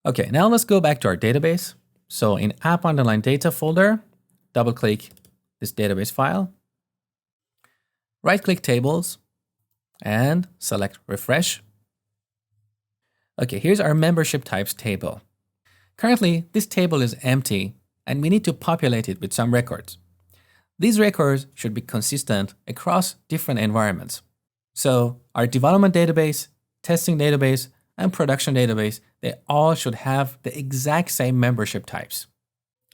Okay, now let's go back to our database. So in app_data folder, double click this database file, right click tables and select refresh. Okay, here's our membership types table. Currently, this table is empty and we need to populate it with some records. These records should be consistent across different environments. So our development database, testing database, and production database, they all should have the exact same membership types.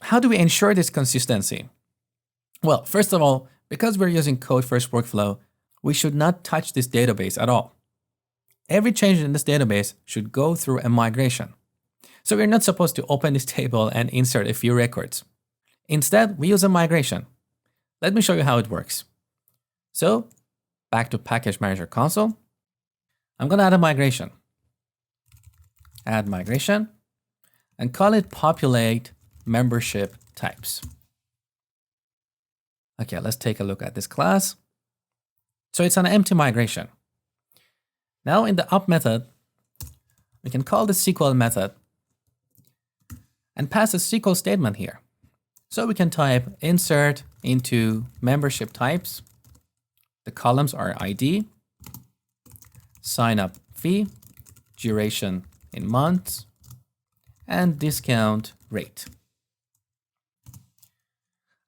How do we ensure this consistency? Well, first of all, because we're using code first workflow, we should not touch this database at all. Every change in this database should go through a migration. So we're not supposed to open this table and insert a few records. Instead, we use a migration. Let me show you how it works. So back to Package Manager console. I'm going to add a migration. Add migration and call it populate membership types. Okay, let's take a look at this class. So it's an empty migration. Now in the up method, we can call the SQL method and pass a SQL statement here. So we can type insert into membership types. The columns are ID, sign up fee, duration in months, and discount rate.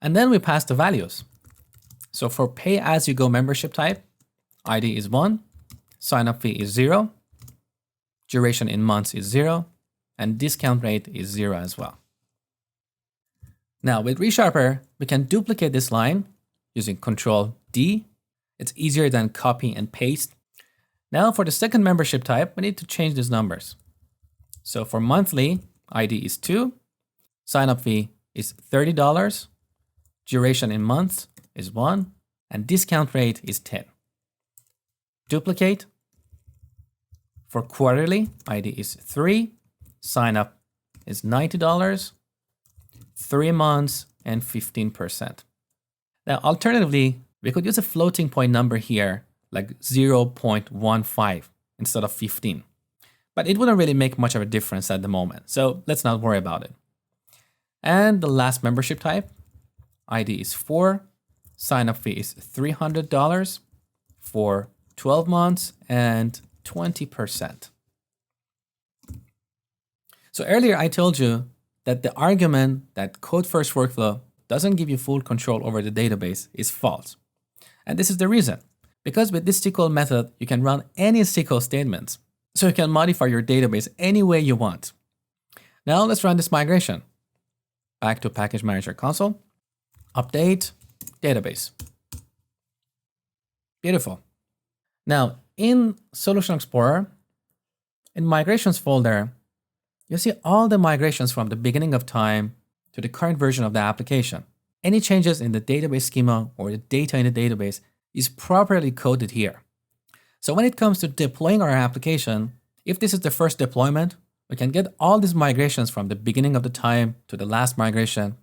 And then we pass the values. So for pay as you go membership type, ID is 1, sign up fee is 0, duration in months is 0, and discount rate is 0 as well. Now with ReSharper, we can duplicate this line using Control D. It's easier than copy and paste. Now for the second membership type, we need to change these numbers. So for monthly, ID is 2, sign up fee is $30, duration in months is 1, and discount rate is 10. Duplicate. For quarterly, ID is 3, sign up is $90, 3 months, and 15%. Now, alternatively, we could use a floating point number here, like 0.15 instead of 15. But it wouldn't really make much of a difference at the moment, so let's not worry about it. And the last membership type, ID is 4, sign-up fee is $300 for 12 months and 20%. So earlier I told you that the argument that code first workflow doesn't give you full control over the database is false. And this is the reason. Because with this SQL method, you can run any SQL statements. So you can modify your database any way you want. Now let's run this migration. Back to Package Manager console. Update database. Beautiful. Now in Solution Explorer, in Migrations folder, you see all the migrations from the beginning of time to the current version of the application. Any changes in the database schema or the data in the database is properly coded here. So when it comes to deploying our application, if this is the first deployment, we can get all these migrations from the beginning of the time to the last migration.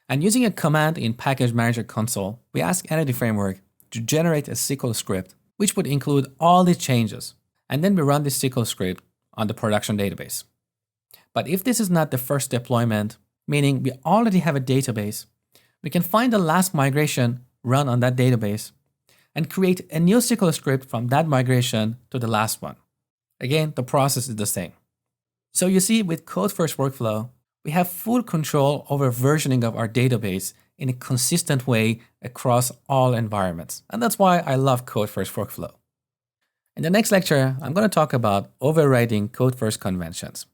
And using a command in Package Manager console, we ask Entity Framework to generate a SQL script, which would include all these changes. And then we run this SQL script on the production database. But if this is not the first deployment, meaning we already have a database, we can find the last migration run on that database and create a new SQL script from that migration to the last one. Again, the process is the same. So you see, with Code First Workflow, we have full control over versioning of our database in a consistent way across all environments. And that's why I love Code First Workflow. In the next lecture, I'm going to talk about overriding Code First conventions.